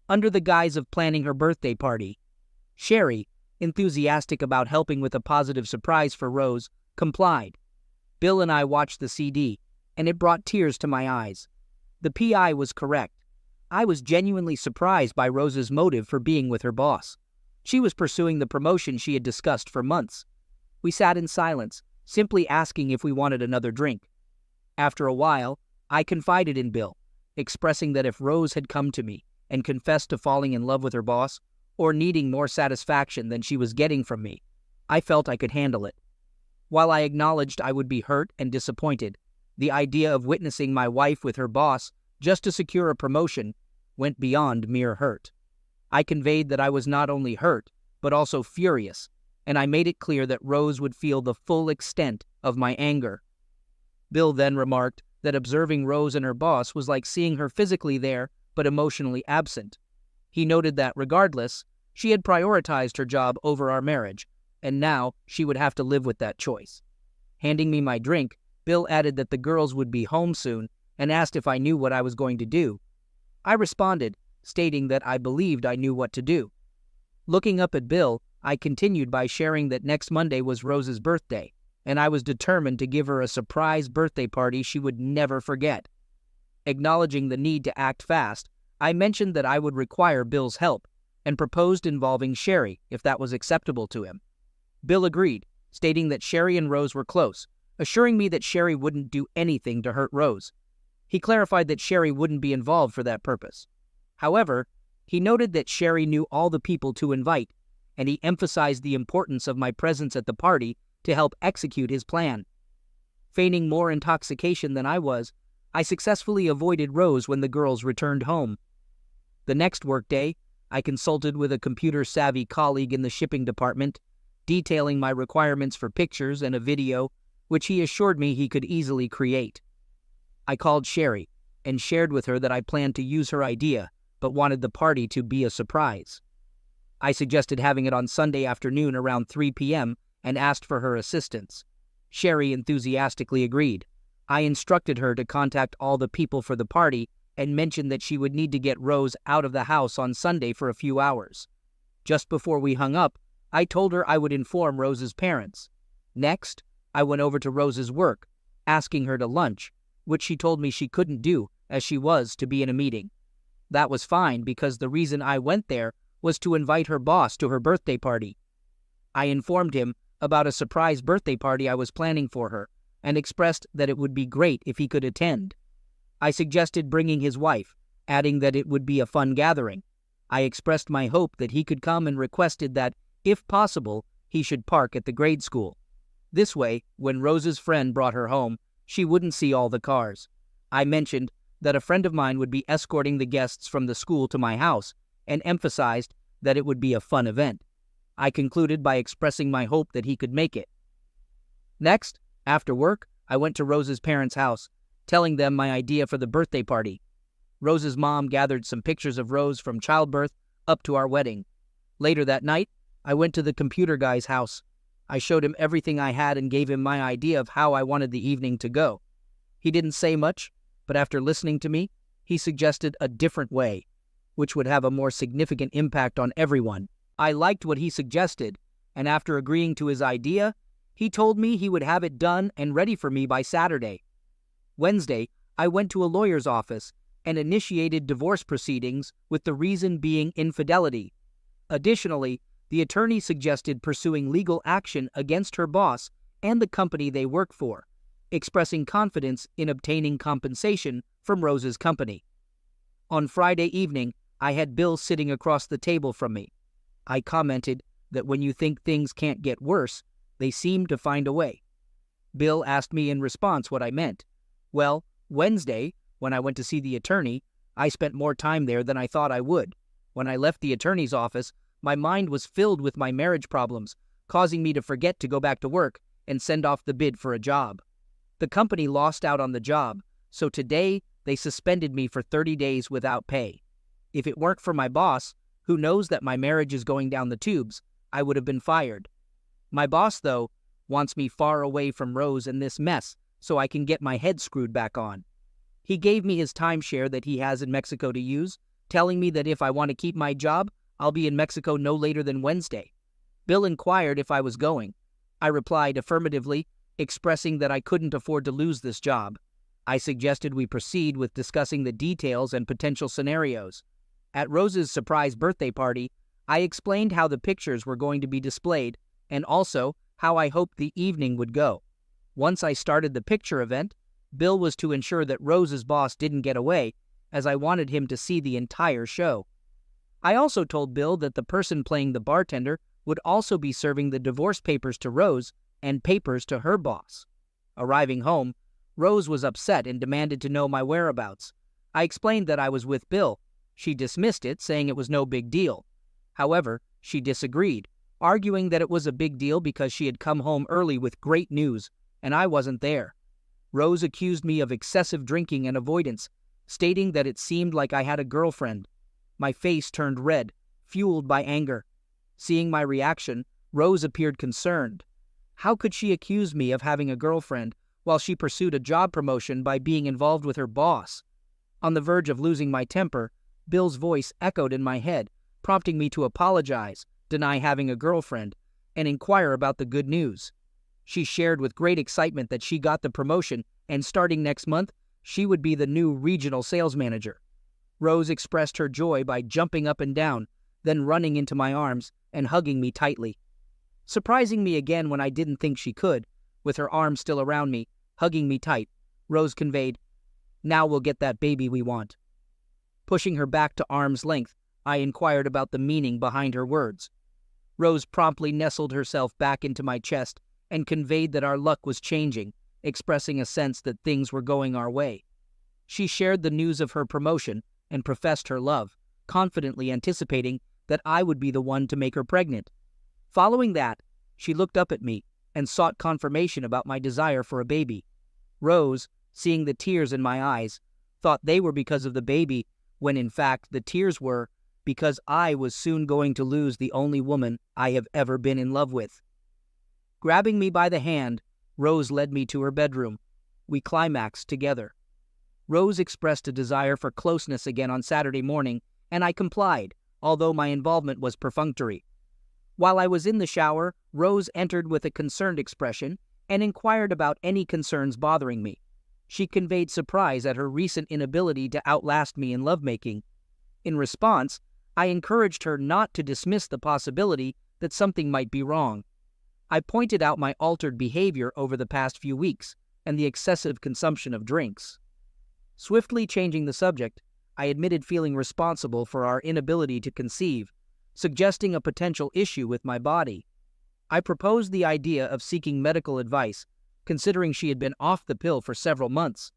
under the guise of planning her birthday party. Sherry, enthusiastic about helping with a positive surprise for Rose, complied. Bill and I watched the CD, and it brought tears to my eyes. The PI was correct. I was genuinely surprised by Rose's motive for being with her boss. She was pursuing the promotion she had discussed for months. We sat in silence, simply asking if we wanted another drink. After a while, I confided in Bill, expressing that if Rose had come to me and confessed to falling in love with her boss, or needing more satisfaction than she was getting from me, I felt I could handle it. While I acknowledged I would be hurt and disappointed, the idea of witnessing my wife with her boss just to secure a promotion went beyond mere hurt. I conveyed that I was not only hurt, but also furious, and I made it clear that Rose would feel the full extent of my anger. Bill then remarked that observing Rose and her boss was like seeing her physically there, but emotionally absent. He noted that, regardless, she had prioritized her job over our marriage, and now she would have to live with that choice. Handing me my drink, Bill added that the girls would be home soon and asked if I knew what I was going to do. I responded, stating that I believed I knew what to do. Looking up at Bill, I continued by sharing that next Monday was Rose's birthday, and I was determined to give her a surprise birthday party she would never forget. Acknowledging the need to act fast, I mentioned that I would require Bill's help, and proposed involving Sherry if that was acceptable to him. Bill agreed, stating that Sherry and Rose were close, assuring me that Sherry wouldn't do anything to hurt Rose. He clarified that Sherry wouldn't be involved for that purpose. However, he noted that Sherry knew all the people to invite, and he emphasized the importance of my presence at the party to help execute his plan. Feigning more intoxication than I was, I successfully avoided Rose when the girls returned home. The next workday, I consulted with a computer-savvy colleague in the shipping department, detailing my requirements for pictures and a video, which he assured me he could easily create. I called Sherry and shared with her that I planned to use her idea, but wanted the party to be a surprise. I suggested having it on Sunday afternoon around 3 p.m. and asked for her assistance. Sherry enthusiastically agreed. I instructed her to contact all the people for the party and mentioned that she would need to get Rose out of the house on Sunday for a few hours. Just before we hung up, I told her I would inform Rose's parents. Next, I went over to Rose's work, asking her to lunch, which she told me she couldn't do as she was to be in a meeting. That was fine because the reason I went there was to invite her boss to her birthday party. I informed him about a surprise birthday party I was planning for her and expressed that it would be great if he could attend. I suggested bringing his wife, adding that it would be a fun gathering. I expressed my hope that he could come and requested that, if possible, he should park at the grade school. This way, when Rose's friend brought her home, she wouldn't see all the cars. I mentioned that a friend of mine would be escorting the guests from the school to my house and emphasized that it would be a fun event. I concluded by expressing my hope that he could make it. Next, after work, I went to Rose's parents' house, telling them my idea for the birthday party. Rose's mom gathered some pictures of Rose from childbirth up to our wedding. Later that night, I went to the computer guy's house. I showed him everything I had and gave him my idea of how I wanted the evening to go. He didn't say much, but after listening to me, he suggested a different way, which would have a more significant impact on everyone. I liked what he suggested, and after agreeing to his idea, he told me he would have it done and ready for me by Saturday. Wednesday, I went to a lawyer's office and initiated divorce proceedings with the reason being infidelity. Additionally, the attorney suggested pursuing legal action against her boss and the company they work for, expressing confidence in obtaining compensation from Rose's company. On Friday evening, I had Bill sitting across the table from me. I commented that when you think things can't get worse, they seem to find a way. Bill asked me in response what I meant. Well, Wednesday, when I went to see the attorney, I spent more time there than I thought I would. When I left the attorney's office, my mind was filled with my marriage problems, causing me to forget to go back to work and send off the bid for a job. The company lost out on the job, so today they suspended me for 30 days without pay. If it weren't for my boss, who knows that my marriage is going down the tubes, I would have been fired. My boss, though, wants me far away from Rose and this mess so I can get my head screwed back on. He gave me his timeshare that he has in Mexico to use, telling me that if I want to keep my job, I'll be in Mexico no later than Wednesday. Bill inquired if I was going. I replied affirmatively, expressing that I couldn't afford to lose this job. I suggested we proceed with discussing the details and potential scenarios. At Rose's surprise birthday party, I explained how the pictures were going to be displayed and also how I hoped the evening would go. Once I started the picture event, Bill was to ensure that Rose's boss didn't get away, as I wanted him to see the entire show. I also told Bill that the person playing the bartender would also be serving the divorce papers to Rose and papers to her boss. Arriving home, Rose was upset and demanded to know my whereabouts. I explained that I was with Bill. She dismissed it, saying it was no big deal. However, she disagreed, arguing that it was a big deal because she had come home early with great news, and I wasn't there. Rose accused me of excessive drinking and avoidance, stating that it seemed like I had a girlfriend. My face turned red, fueled by anger. Seeing my reaction, Rose appeared concerned. How could she accuse me of having a girlfriend while she pursued a job promotion by being involved with her boss? On the verge of losing my temper, Bill's voice echoed in my head, prompting me to apologize, deny having a girlfriend, and inquire about the good news. She shared with great excitement that she got the promotion, and starting next month, she would be the new regional sales manager. Rose expressed her joy by jumping up and down, then running into my arms and hugging me tightly. Surprising me again when I didn't think she could, with her arms still around me, hugging me tight, Rose conveyed, "Now we'll get that baby we want." Pushing her back to arm's length, I inquired about the meaning behind her words. Rose promptly nestled herself back into my chest and conveyed that our luck was changing, expressing a sense that things were going our way. She shared the news of her promotion and professed her love, confidently anticipating that I would be the one to make her pregnant. Following that, she looked up at me and sought confirmation about my desire for a baby. Rose, seeing the tears in my eyes, thought they were because of the baby, when in fact the tears were because I was soon going to lose the only woman I have ever been in love with. Grabbing me by the hand, Rose led me to her bedroom. We climaxed together. Rose expressed a desire for closeness again on Saturday morning, and I complied, although my involvement was perfunctory. While I was in the shower, Rose entered with a concerned expression and inquired about any concerns bothering me. She conveyed surprise at her recent inability to outlast me in lovemaking. In response, I encouraged her not to dismiss the possibility that something might be wrong. I pointed out my altered behavior over the past few weeks and the excessive consumption of drinks. Swiftly changing the subject, I admitted feeling responsible for our inability to conceive, suggesting a potential issue with my body. I proposed the idea of seeking medical advice, considering she had been off the pill for several months.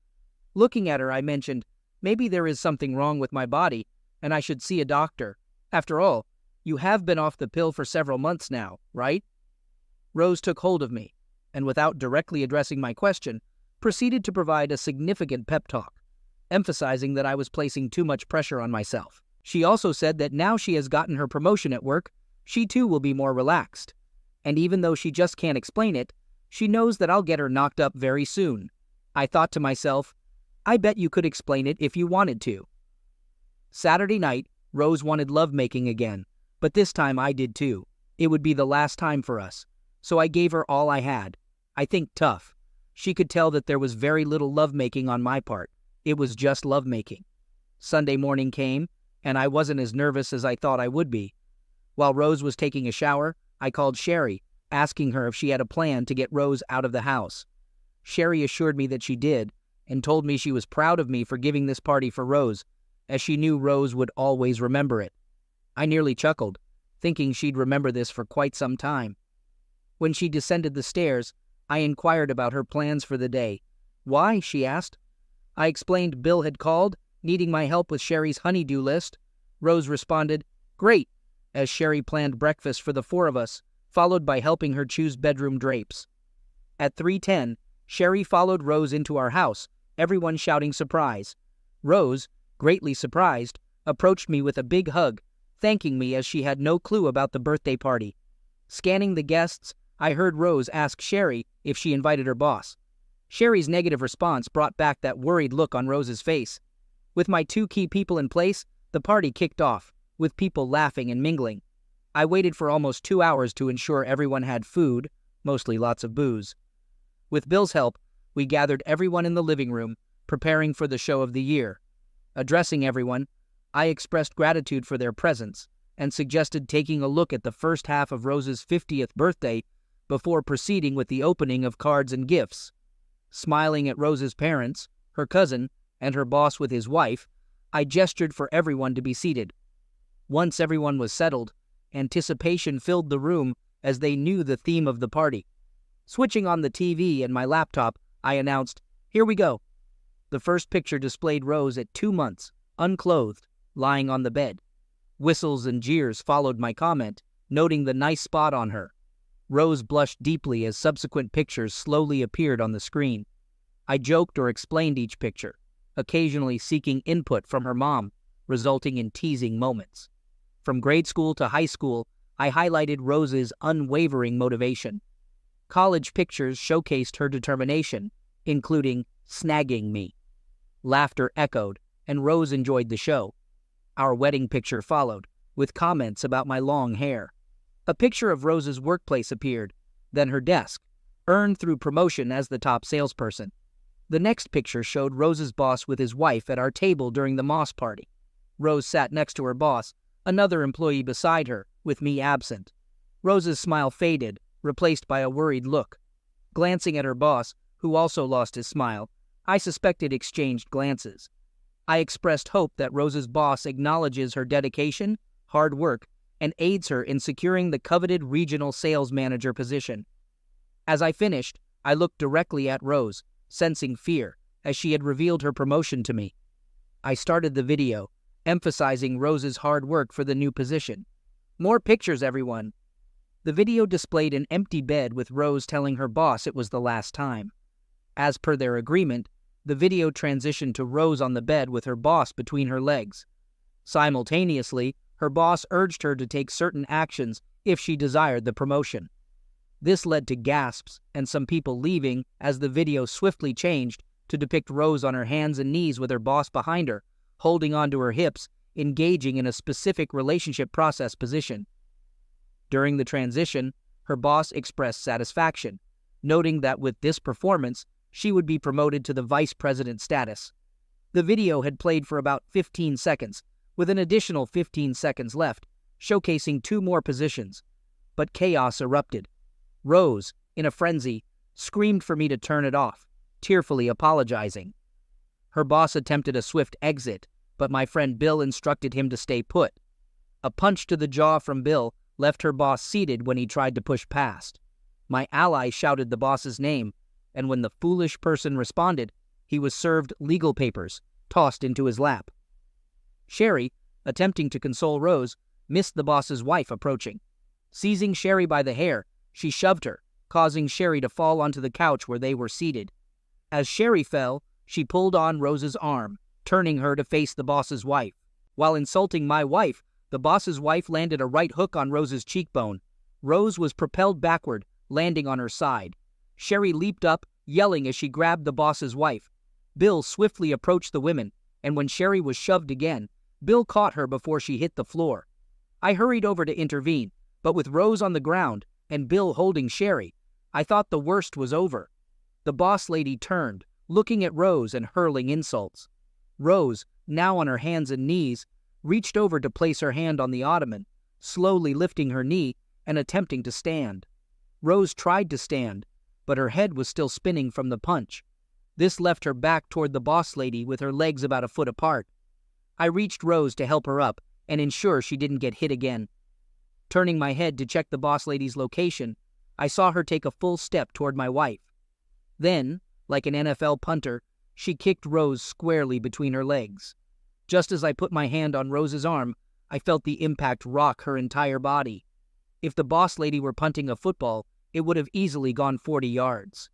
Looking at her, I mentioned, maybe there is something wrong with my body, and I should see a doctor. After all, you have been off the pill for several months now, right? Rose took hold of me, and without directly addressing my question, proceeded to provide a significant pep talk, emphasizing that I was placing too much pressure on myself. She also said that now she has gotten her promotion at work, she too will be more relaxed. And even though she just can't explain it, she knows that I'll get her knocked up very soon. I thought to myself, I bet you could explain it if you wanted to. Saturday night, Rose wanted lovemaking again, but this time I did too. It would be the last time for us, so I gave her all I had. I think tough. She could tell that there was very little lovemaking on my part. It was just lovemaking. Sunday morning came, and I wasn't as nervous as I thought I would be. While Rose was taking a shower, I called Sherry, asking her if she had a plan to get Rose out of the house. Sherry assured me that she did, and told me she was proud of me for giving this party for Rose, as she knew Rose would always remember it. I nearly chuckled, thinking she'd remember this for quite some time. When she descended the stairs, I inquired about her plans for the day. Why? She asked. I explained Bill had called, needing my help with Sherry's honey-do list. Rose responded, "Great," as Sherry planned breakfast for the four of us, followed by helping her choose bedroom drapes. At 3:10, Sherry followed Rose into our house, everyone shouting surprise. Rose, greatly surprised, approached me with a big hug, thanking me as she had no clue about the birthday party. Scanning the guests, I heard Rose ask Sherry if she invited her boss. Sherry's negative response brought back that worried look on Rose's face. With my two key people in place, The party kicked off, with people laughing and mingling. I waited for almost 2 hours to ensure everyone had food, mostly lots of booze. With Bill's help, we gathered everyone in the living room, preparing for the show of the year. Addressing everyone, I expressed gratitude for their presence and suggested taking a look at the first half of Rose's 50th birthday before proceeding with the opening of cards and gifts. Smiling at Rose's parents, her cousin, and her boss with his wife, I gestured for everyone to be seated. Once everyone was settled, anticipation filled the room as they knew the theme of the party. Switching on the TV and my laptop, I announced, "Here we go." The first picture displayed Rose at 2 months, unclothed, lying on the bed. Whistles and jeers followed my comment, noting the nice spot on her. Rose blushed deeply as subsequent pictures slowly appeared on the screen. I joked or explained each picture, occasionally seeking input from her mom, resulting in teasing moments. From grade school to high school, I highlighted Rose's unwavering motivation. College pictures showcased her determination, including snagging me. Laughter echoed, and Rose enjoyed the show. Our wedding picture followed, with comments about my long hair. A picture of Rose's workplace appeared, then her desk, earned through promotion as the top salesperson. The next picture showed Rose's boss with his wife at our table during the Moss party. Rose sat next to her boss, another employee beside her, with me absent. Rose's smile faded, replaced by a worried look. Glancing at her boss, who also lost his smile, I suspected exchanged glances. I expressed hope that Rose's boss acknowledges her dedication, hard work, and aids her in securing the coveted regional sales manager position. As I finished, I looked directly at Rose, sensing fear, as she had revealed her promotion to me. I started the video, emphasizing Rose's hard work for the new position. "More pictures, everyone." The video displayed an empty bed with Rose telling her boss it was the last time. As per their agreement, the video transitioned to Rose on the bed with her boss between her legs. Simultaneously, her boss urged her to take certain actions if she desired the promotion. This led to gasps and some people leaving as the video swiftly changed to depict Rose on her hands and knees with her boss behind her, holding onto her hips, engaging in a specific relationship process position. During the transition, her boss expressed satisfaction, noting that with this performance, she would be promoted to the vice president status. The video had played for about 15 seconds, with an additional 15 seconds left, showcasing 2 more positions. But chaos erupted. Rose, in a frenzy, screamed for me to turn it off, tearfully apologizing. Her boss attempted a swift exit, but my friend Bill instructed him to stay put. A punch to the jaw from Bill left her boss seated when he tried to push past. My ally shouted the boss's name, and when the foolish person responded, he was served legal papers, tossed into his lap. Sherry, attempting to console Rose, missed the boss's wife approaching. Seizing Sherry by the hair, she shoved her, causing Sherry to fall onto the couch where they were seated. As Sherry fell, she pulled on Rose's arm, turning her to face the boss's wife. While insulting my wife, the boss's wife landed a right hook on Rose's cheekbone. Rose was propelled backward, landing on her side. Sherry leaped up, yelling as she grabbed the boss's wife. Bill swiftly approached the women, and when Sherry was shoved again, Bill caught her before she hit the floor. I hurried over to intervene, but with Rose on the ground and Bill holding Sherry, I thought the worst was over. The boss lady turned, looking at Rose and hurling insults. Rose, now on her hands and knees, reached over to place her hand on the ottoman, slowly lifting her knee and attempting to stand. Rose tried to stand, but her head was still spinning from the punch. This left her back toward the boss lady with her legs about a foot apart. I reached Rose to help her up and ensure she didn't get hit again. Turning my head to check the boss lady's location, I saw her take a full step toward my wife. Then, like an NFL punter, she kicked Rose squarely between her legs. Just as I put my hand on Rose's arm, I felt the impact rock her entire body. If the boss lady were punting a football, it would have easily gone 40 yards.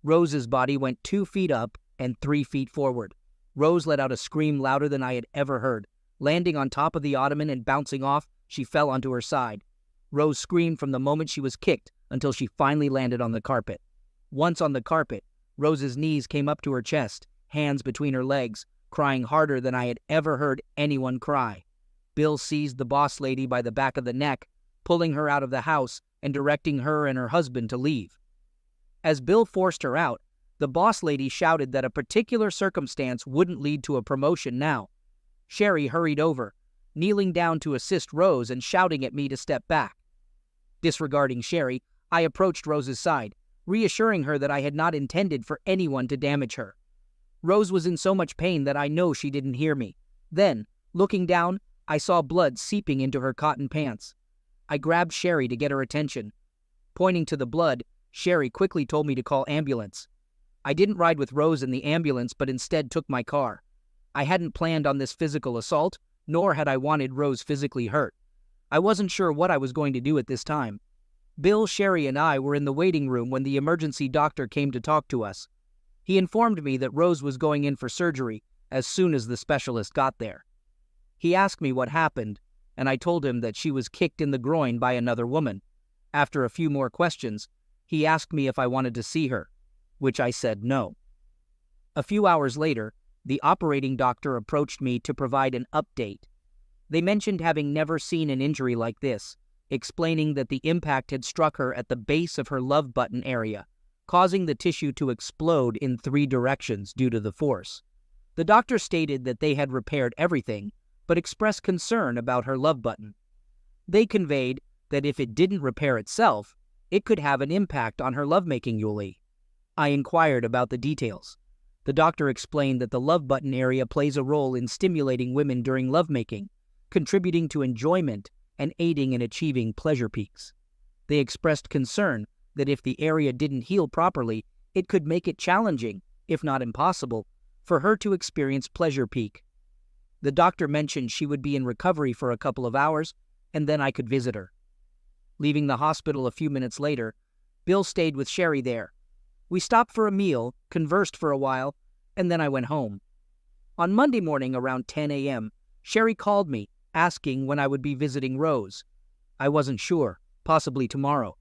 Rose's body went 2 feet up and 3 feet forward. Rose let out a scream louder than I had ever heard. Landing on top of the ottoman and bouncing off, she fell onto her side. Rose screamed from the moment she was kicked until she finally landed on the carpet. Once on the carpet, Rose's knees came up to her chest, hands between her legs, crying harder than I had ever heard anyone cry. Bill seized the boss lady by the back of the neck, pulling her out of the house and directing her and her husband to leave. As Bill forced her out, the boss lady shouted that a particular circumstance wouldn't lead to a promotion now. Sherry hurried over, kneeling down to assist Rose and shouting at me to step back. Disregarding Sherry, I approached Rose's side, reassuring her that I had not intended for anyone to damage her. Rose was in so much pain that I know she didn't hear me. Then, looking down, I saw blood seeping into her cotton pants. I grabbed Sherry to get her attention. Pointing to the blood, Sherry quickly told me to call ambulance. I didn't ride with Rose in the ambulance, but instead took my car. I hadn't planned on this physical assault, nor had I wanted Rose physically hurt. I wasn't sure what I was going to do at this time. Bill, Sherry, and I were in the waiting room when the emergency doctor came to talk to us. He informed me that Rose was going in for surgery as soon as the specialist got there. He asked me what happened, and I told him that she was kicked in the groin by another woman. After a few more questions, he asked me if I wanted to see her, which I said no. A few hours later, the operating doctor approached me to provide an update. They mentioned having never seen an injury like this, explaining that the impact had struck her at the base of her love button area, causing the tissue to explode in 3 directions due to the force. The doctor stated that they had repaired everything, but expressed concern about her love button. They conveyed that if it didn't repair itself, it could have an impact on her lovemaking, Yuli. I inquired about the details. The doctor explained that the love button area plays a role in stimulating women during lovemaking, contributing to enjoyment and aiding in achieving pleasure peaks. They expressed concern that if the area didn't heal properly, it could make it challenging, if not impossible, for her to experience pleasure peak. The doctor mentioned she would be in recovery for a couple of hours, and then I could visit her. Leaving the hospital a few minutes later, Bill stayed with Sherry there. We stopped for a meal, conversed for a while, and then I went home. On Monday morning around 10 a.m., Sherry called me, asking when I would be visiting Rose. I wasn't sure, possibly tomorrow.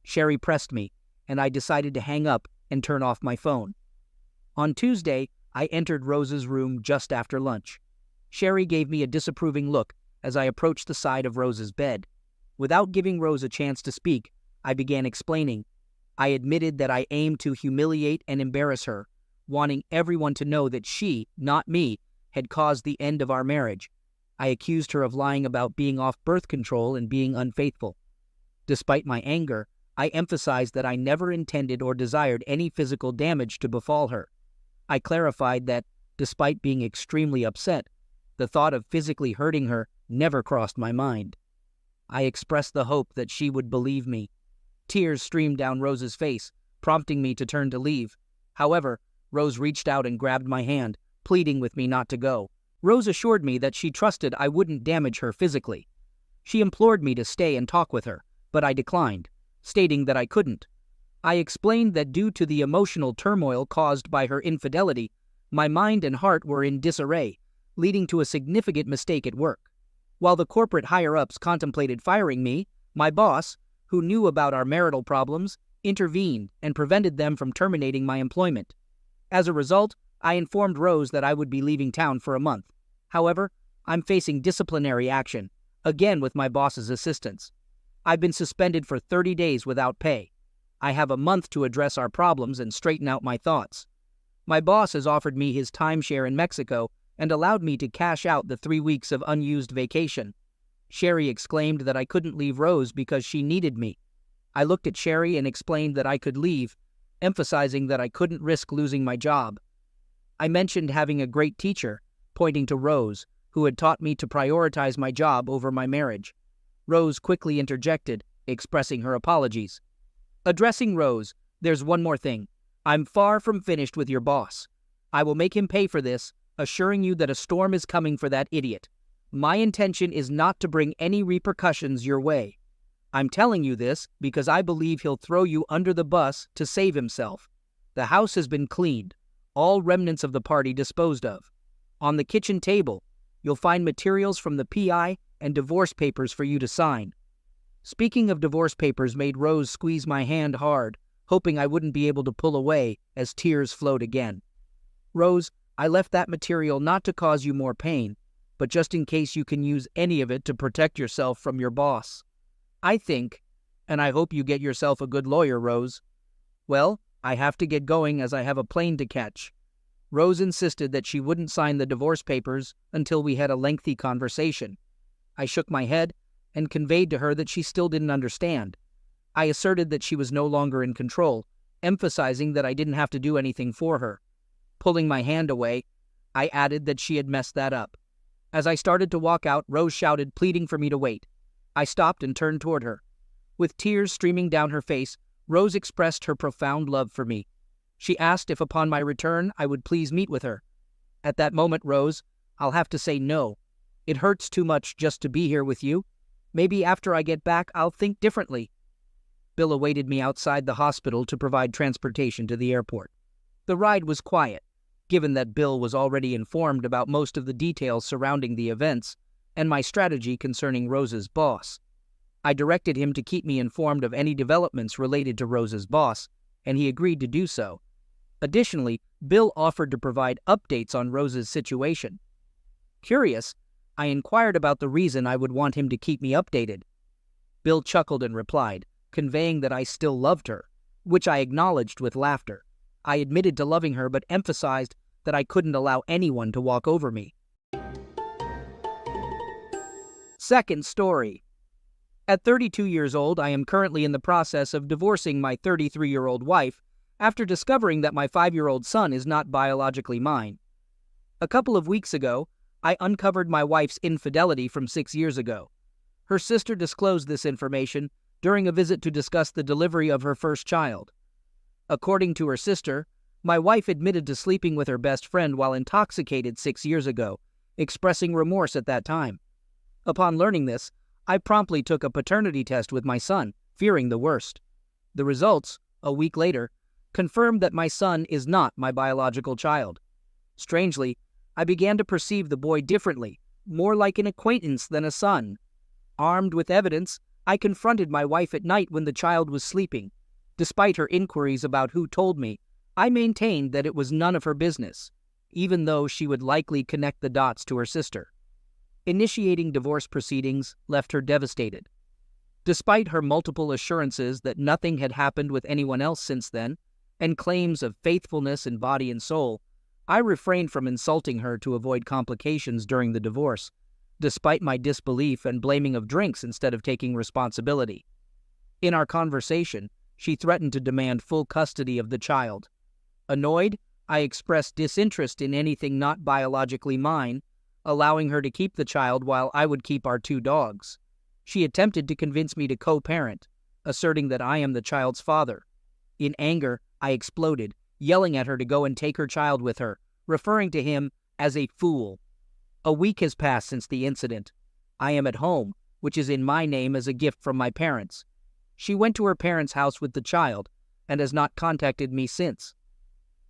Sherry pressed me, and I decided to hang up and turn off my phone. On Tuesday, I entered Rose's room just after lunch. Sherry gave me a disapproving look as I approached the side of Rose's bed. Without giving Rose a chance to speak, I began explaining. I admitted that I aimed to humiliate and embarrass her, wanting everyone to know that she, not me, had caused the end of our marriage. I accused her of lying about being off birth control and being unfaithful. Despite my anger, I emphasized that I never intended or desired any physical damage to befall her. I clarified that, despite being extremely upset, the thought of physically hurting her never crossed my mind. I expressed the hope that she would believe me. Tears streamed down Rose's face, prompting me to turn to leave. However, Rose reached out and grabbed my hand, pleading with me not to go. Rose assured me that she trusted I wouldn't damage her physically. She implored me to stay and talk with her, but I declined, stating that I couldn't. I explained that due to the emotional turmoil caused by her infidelity, my mind and heart were in disarray, leading to a significant mistake at work. While the corporate higher-ups contemplated firing me, my boss, who knew about our marital problems, intervened and prevented them from terminating my employment. As a result, I informed Rose that I would be leaving town for a month. However, I'm facing disciplinary action, again with my boss's assistance. I've been suspended for 30 days without pay. I have a month to address our problems and straighten out my thoughts. My boss has offered me his timeshare in Mexico and allowed me to cash out the 3 weeks of unused vacation. Sherry exclaimed that I couldn't leave Rose because she needed me. I looked at Sherry and explained that I could leave, emphasizing that I couldn't risk losing my job. I mentioned having a great teacher, pointing to Rose, who had taught me to prioritize my job over my marriage. Rose quickly interjected, expressing her apologies. Addressing Rose, there's one more thing. I'm far from finished with your boss. I will make him pay for this, assuring you that a storm is coming for that idiot. My intention is not to bring any repercussions your way. I'm telling you this because I believe he'll throw you under the bus to save himself. The house has been cleaned, all remnants of the party disposed of. On the kitchen table, you'll find materials from the PI and divorce papers for you to sign. Speaking of divorce papers made Rose squeeze my hand hard, hoping I wouldn't be able to pull away as tears flowed again. Rose, I left that material not to cause you more pain, but just in case you can use any of it to protect yourself from your boss. I think, and I hope you get yourself a good lawyer, Rose. Well, I have to get going as I have a plane to catch. Rose insisted that she wouldn't sign the divorce papers until we had a lengthy conversation. I shook my head and conveyed to her that she still didn't understand. I asserted that she was no longer in control, emphasizing that I didn't have to do anything for her. Pulling my hand away, I added that she had messed that up. As I started to walk out, Rose shouted, pleading for me to wait. I stopped and turned toward her. With tears streaming down her face, Rose expressed her profound love for me. She asked if upon my return I would please meet with her. At that moment, Rose, I'll have to say no. It hurts too much just to be here with you. Maybe after I get back, I'll think differently. Bill awaited me outside the hospital to provide transportation to the airport. The ride was quiet, given that Bill was already informed about most of the details surrounding the events and my strategy concerning Rose's boss. I directed him to keep me informed of any developments related to Rose's boss, and he agreed to do so. Additionally, Bill offered to provide updates on Rose's situation. Curious, I inquired about the reason I would want him to keep me updated. Bill chuckled and replied, conveying that I still loved her, which I acknowledged with laughter. I admitted to loving her but emphasized that I couldn't allow anyone to walk over me. Second story. At 32 years old, I am currently in the process of divorcing my 33-year-old wife after discovering that my 5-year-old son is not biologically mine. A couple of weeks ago, I uncovered my wife's infidelity from 6 years ago. Her sister disclosed this information during a visit to discuss the delivery of her first child. According to her sister, my wife admitted to sleeping with her best friend while intoxicated 6 years ago, expressing remorse at that time. Upon learning this, I promptly took a paternity test with my son, fearing the worst. The results, a week later, confirmed that my son is not my biological child. Strangely, I began to perceive the boy differently, more like an acquaintance than a son. Armed with evidence, I confronted my wife at night when the child was sleeping. Despite her inquiries about who told me, I maintained that it was none of her business, even though she would likely connect the dots to her sister. Initiating divorce proceedings left her devastated. Despite her multiple assurances that nothing had happened with anyone else since then, and claims of faithfulness in body and soul, I refrained from insulting her to avoid complications during the divorce, despite my disbelief and blaming of drinks instead of taking responsibility. In our conversation, she threatened to demand full custody of the child. Annoyed, I expressed disinterest in anything not biologically mine, allowing her to keep the child while I would keep our 2 dogs. She attempted to convince me to co-parent, asserting that I am the child's father. In anger, I exploded, yelling at her to go and take her child with her, referring to him as a fool. A week has passed since the incident. I am at home, which is in my name as a gift from my parents. She went to her parents' house with the child and has not contacted me since.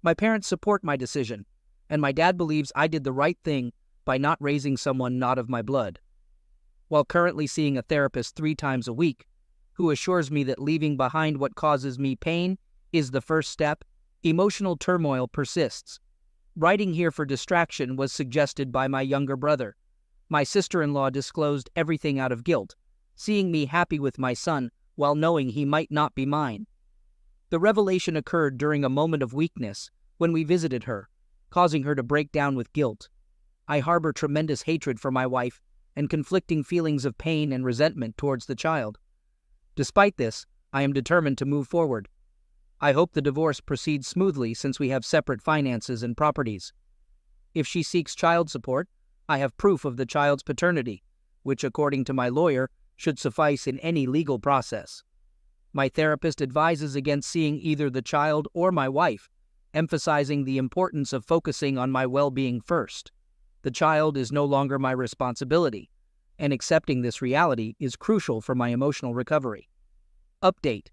My parents support my decision, and my dad believes I did the right thing by not raising someone not of my blood. While currently seeing a therapist 3 times a week, who assures me that leaving behind what causes me pain is the first step, emotional turmoil persists. Writing here for distraction was suggested by my younger brother. My sister-in-law disclosed everything out of guilt, seeing me happy with my son while knowing he might not be mine. The revelation occurred during a moment of weakness when we visited her, causing her to break down with guilt. I harbor tremendous hatred for my wife and conflicting feelings of pain and resentment towards the child. Despite this, I am determined to move forward. I hope the divorce proceeds smoothly since we have separate finances and properties. If she seeks child support, I have proof of the child's paternity, which according to my lawyer should suffice in any legal process. My therapist advises against seeing either the child or my wife, emphasizing the importance of focusing on my well-being first. The child is no longer my responsibility, and accepting this reality is crucial for my emotional recovery. Update.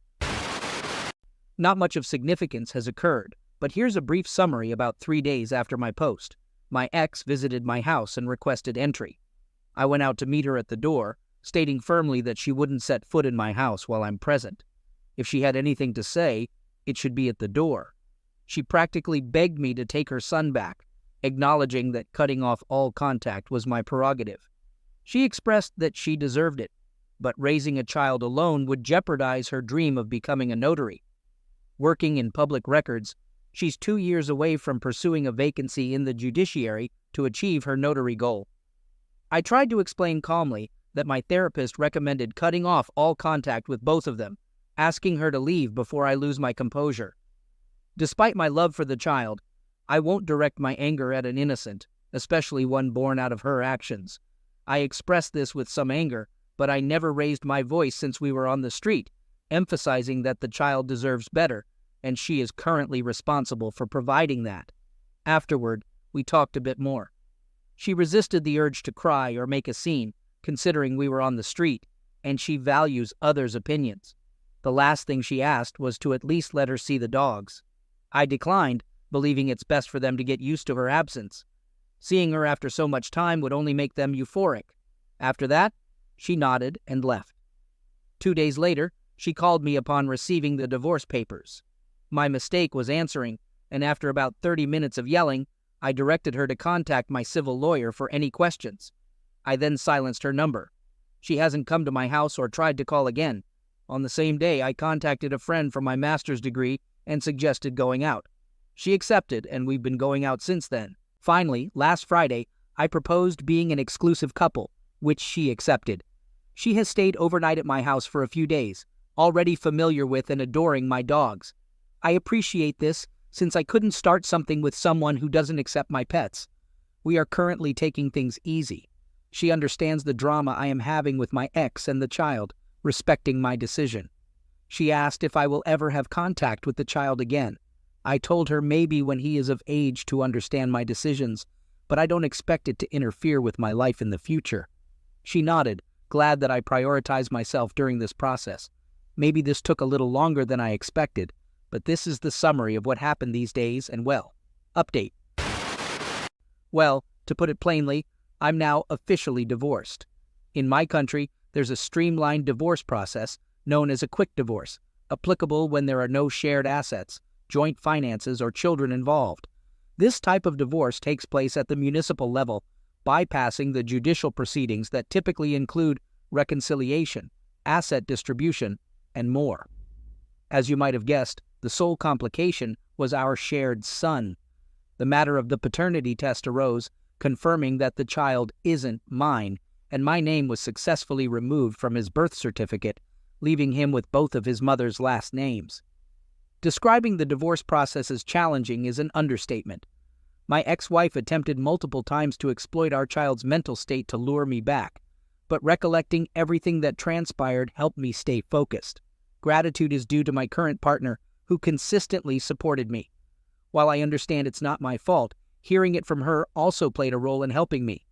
Not much of significance has occurred, but here's a brief summary about 3 days after my post. My ex visited my house and requested entry. I went out to meet her at the door, stating firmly that she wouldn't set foot in my house while I'm present. If she had anything to say, it should be at the door. She practically begged me to take her son back, acknowledging that cutting off all contact was my prerogative. She expressed that she deserved it, but raising a child alone would jeopardize her dream of becoming a notary. Working in public records, she's 2 years away from pursuing a vacancy in the judiciary to achieve her notary goal. I tried to explain calmly that my therapist recommended cutting off all contact with both of them, asking her to leave before I lose my composure. Despite my love for the child, I won't direct my anger at an innocent, especially one born out of her actions. I expressed this with some anger, but I never raised my voice since we were on the street, emphasizing that the child deserves better, and she is currently responsible for providing that. Afterward, we talked a bit more. She resisted the urge to cry or make a scene, considering we were on the street, and she values others' opinions. The last thing she asked was to at least let her see the dogs. I declined, believing it's best for them to get used to her absence. Seeing her after so much time would only make them euphoric. After that, she nodded and left. 2 days later, she called me upon receiving the divorce papers. My mistake was answering, and after about 30 minutes of yelling, I directed her to contact my civil lawyer for any questions. I then silenced her number. She hasn't come to my house or tried to call again. On the same day, I contacted a friend for my master's degree and suggested going out. She accepted, and we've been going out since then. Finally, last Friday, I proposed being an exclusive couple, which she accepted. She has stayed overnight at my house for a few days, already familiar with and adoring my dogs. I appreciate this, since I couldn't start something with someone who doesn't accept my pets. We are currently taking things easy. She understands the drama I am having with my ex and the child, respecting my decision. She asked if I will ever have contact with the child again. I told her maybe when he is of age to understand my decisions, but I don't expect it to interfere with my life in the future. She nodded, glad that I prioritized myself during this process. Maybe this took a little longer than I expected, but this is the summary of what happened these days and, well, update. Well, to put it plainly, I'm now officially divorced. In my country, there's a streamlined divorce process known as a quick divorce, applicable when there are no shared assets, joint finances, or children involved. This type of divorce takes place at the municipal level, bypassing the judicial proceedings that typically include reconciliation, asset distribution, and more. As you might have guessed, the sole complication was our shared son. The matter of the paternity test arose, confirming that the child isn't mine, and my name was successfully removed from his birth certificate, leaving him with both of his mother's last names. Describing the divorce process as challenging is an understatement. My ex-wife attempted multiple times to exploit our child's mental state to lure me back, but recollecting everything that transpired helped me stay focused. Gratitude is due to my current partner, who consistently supported me. While I understand it's not my fault, hearing it from her also played a role in helping me.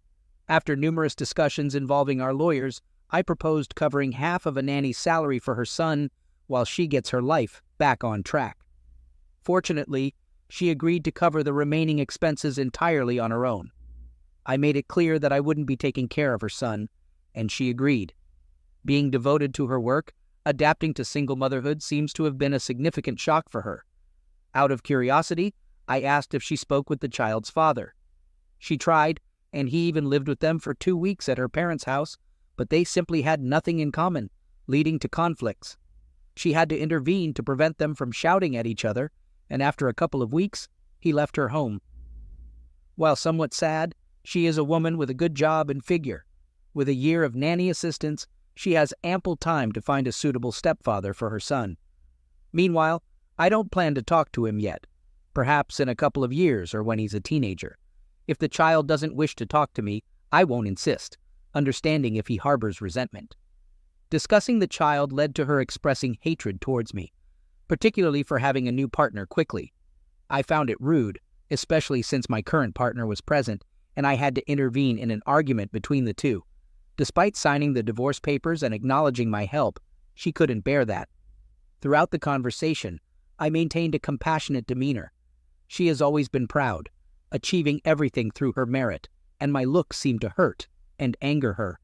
After numerous discussions involving our lawyers, I proposed covering half of a nanny's salary for her son while she gets her life back on track. Fortunately, she agreed to cover the remaining expenses entirely on her own. I made it clear that I wouldn't be taking care of her son, and she agreed. Being devoted to her work, adapting to single motherhood seems to have been a significant shock for her. Out of curiosity, I asked if she spoke with the child's father. She tried, and he even lived with them for 2 weeks at her parents' house, but they simply had nothing in common, leading to conflicts. She had to intervene to prevent them from shouting at each other, and after a couple of weeks, he left her home. While somewhat sad, she is a woman with a good job and figure. With a year of nanny assistance, she has ample time to find a suitable stepfather for her son. Meanwhile, I don't plan to talk to him yet, perhaps in a couple of years or when he's a teenager. If the child doesn't wish to talk to me, I won't insist, understanding if he harbors resentment. Discussing the child led to her expressing hatred towards me, particularly for having a new partner quickly. I found it rude, especially since my current partner was present and I had to intervene in an argument between the two. Despite signing the divorce papers and acknowledging my help, she couldn't bear that. Throughout the conversation, I maintained a compassionate demeanor. She has always been proud, achieving everything through her merit, and my look seemed to hurt and anger her.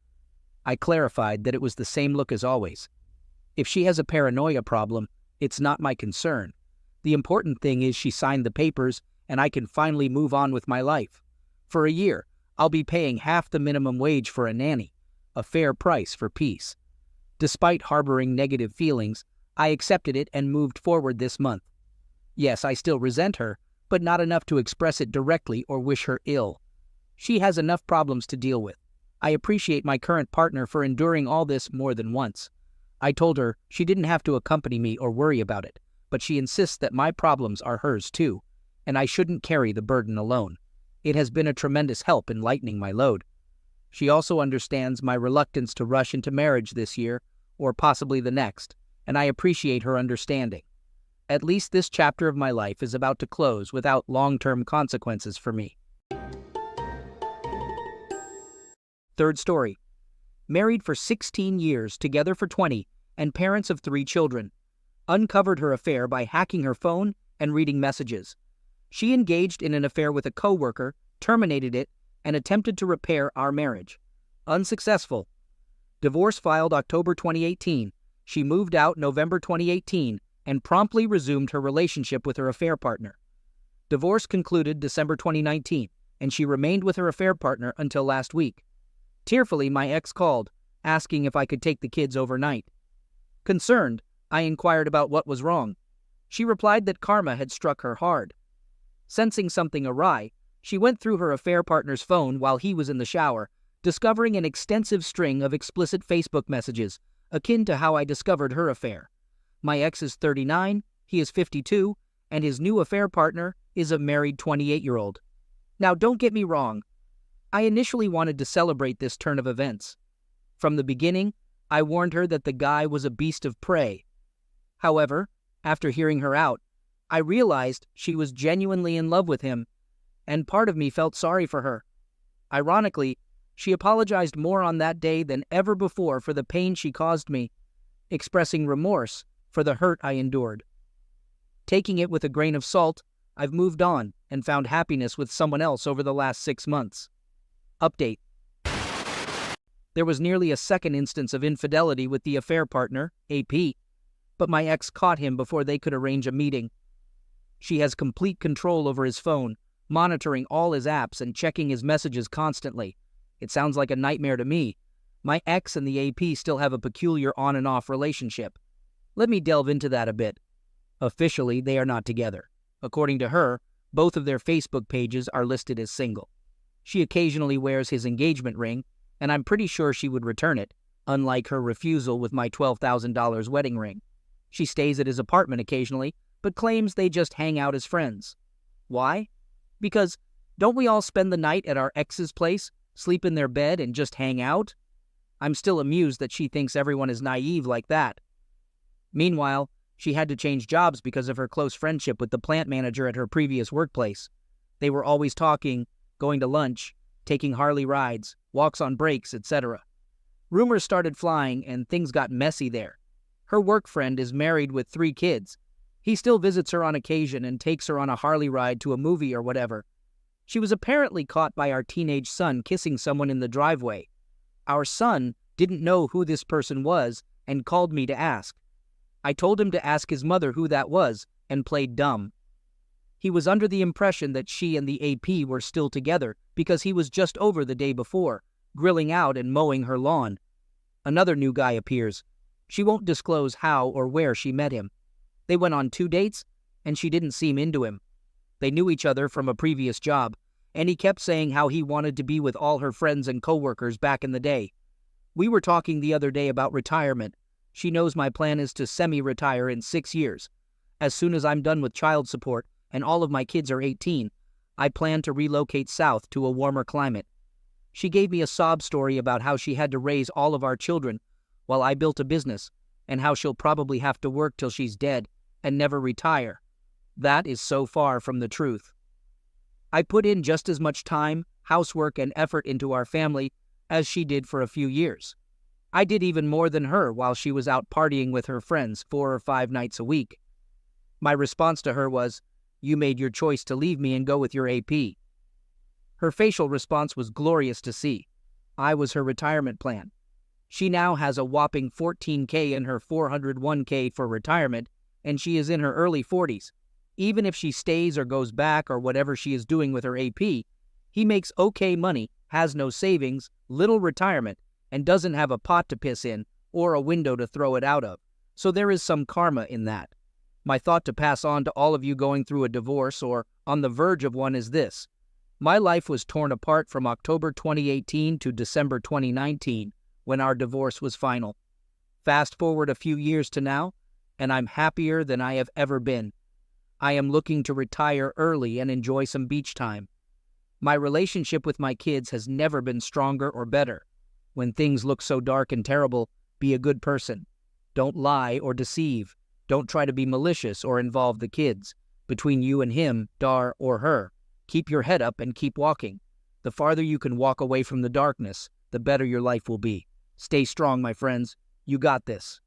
I clarified that it was the same look as always. If she has a paranoia problem, it's not my concern. The important thing is she signed the papers and I can finally move on with my life. For a year, I'll be paying half the minimum wage for a nanny, a fair price for peace. Despite harboring negative feelings, I accepted it and moved forward this month. Yes, I still resent her, but not enough to express it directly or wish her ill. She has enough problems to deal with. I appreciate my current partner for enduring all this more than once. I told her she didn't have to accompany me or worry about it, but she insists that my problems are hers too, and I shouldn't carry the burden alone. It has been a tremendous help in lightening my load. She also understands my reluctance to rush into marriage this year, or possibly the next, and I appreciate her understanding. At least this chapter of my life is about to close without long-term consequences for me. Third story. Married for 16 years, together for 20, and parents of 3 children. Uncovered her affair by hacking her phone and reading messages. She engaged in an affair with a coworker, terminated it, and attempted to repair our marriage. Unsuccessful. Divorce filed October 2018. She moved out November 2018 and promptly resumed her relationship with her affair partner. Divorce concluded December 2019, and she remained with her affair partner until last week. Tearfully, my ex called, asking if I could take the kids overnight. Concerned, I inquired about what was wrong. She replied that karma had struck her hard. Sensing something awry, she went through her affair partner's phone while he was in the shower, discovering an extensive string of explicit Facebook messages, akin to how I discovered her affair. My ex is 39, he is 52, and his new affair partner is a married 28-year-old. Now, don't get me wrong. I initially wanted to celebrate this turn of events. From the beginning, I warned her that the guy was a beast of prey. However, after hearing her out, I realized she was genuinely in love with him, and part of me felt sorry for her. Ironically, she apologized more on that day than ever before for the pain she caused me, expressing remorse for the hurt I endured. Taking it with a grain of salt, I've moved on and found happiness with someone else over the last 6 months. Update. There was nearly a second instance of infidelity with the affair partner, AP, but my ex caught him before they could arrange a meeting. She has complete control over his phone, monitoring all his apps and checking his messages constantly. It sounds like a nightmare to me. My ex and the AP still have a peculiar on and off relationship. Let me delve into that a bit. Officially, they are not together. According to her, both of their Facebook pages are listed as single. She occasionally wears his engagement ring, and I'm pretty sure she would return it, unlike her refusal with my $12,000 wedding ring. She stays at his apartment occasionally, but claims they just hang out as friends. Why? Because don't we all spend the night at our ex's place, sleep in their bed, and just hang out? I'm still amused that she thinks everyone is naive like that. Meanwhile, she had to change jobs because of her close friendship with the plant manager at her previous workplace. They were always talking, going to lunch, taking Harley rides, walks on breaks, etc. Rumors started flying and things got messy there. Her work friend is married with 3 kids. He still visits her on occasion and takes her on a Harley ride to a movie or whatever. She was apparently caught by our teenage son kissing someone in the driveway. Our son didn't know who this person was and called me to ask. I told him to ask his mother who that was and played dumb. He was under the impression that she and the AP were still together because he was just over the day before, grilling out and mowing her lawn. Another new guy appears. She won't disclose how or where she met him. They went on 2 dates, and she didn't seem into him. They knew each other from a previous job, and he kept saying how he wanted to be with all her friends and coworkers back in the day. We were talking the other day about retirement. She knows my plan is to semi-retire in 6 years. As soon as I'm done with child support and all of my kids are 18, I plan to relocate south to a warmer climate. She gave me a sob story about how she had to raise all of our children while I built a business, and how she'll probably have to work till she's dead and never retire. That is so far from the truth. I put in just as much time, housework, and effort into our family as she did for a few years. I did even more than her while she was out partying with her friends 4 or 5 nights a week. My response to her was, "You made your choice to leave me and go with your AP." Her facial response was glorious to see. I was her retirement plan. She now has a whopping $14,000 in her $401,000 for retirement, and she is in her early 40s. Even if she stays or goes back or whatever she is doing with her AP, he makes okay money, has no savings, little retirement, and doesn't have a pot to piss in or a window to throw it out of. So there is some karma in that. My thought to pass on to all of you going through a divorce or on the verge of one is this. My life was torn apart from October 2018 to December 2019 when our divorce was final. Fast forward a few years to now, and I'm happier than I have ever been. I am looking to retire early and enjoy some beach time. My relationship with my kids has never been stronger or better. When things look so dark and terrible, be a good person. Don't lie or deceive. Don't try to be malicious or involve the kids. Between you and him, Dar or her, keep your head up and keep walking. The farther you can walk away from the darkness, the better your life will be. Stay strong, my friends. You got this.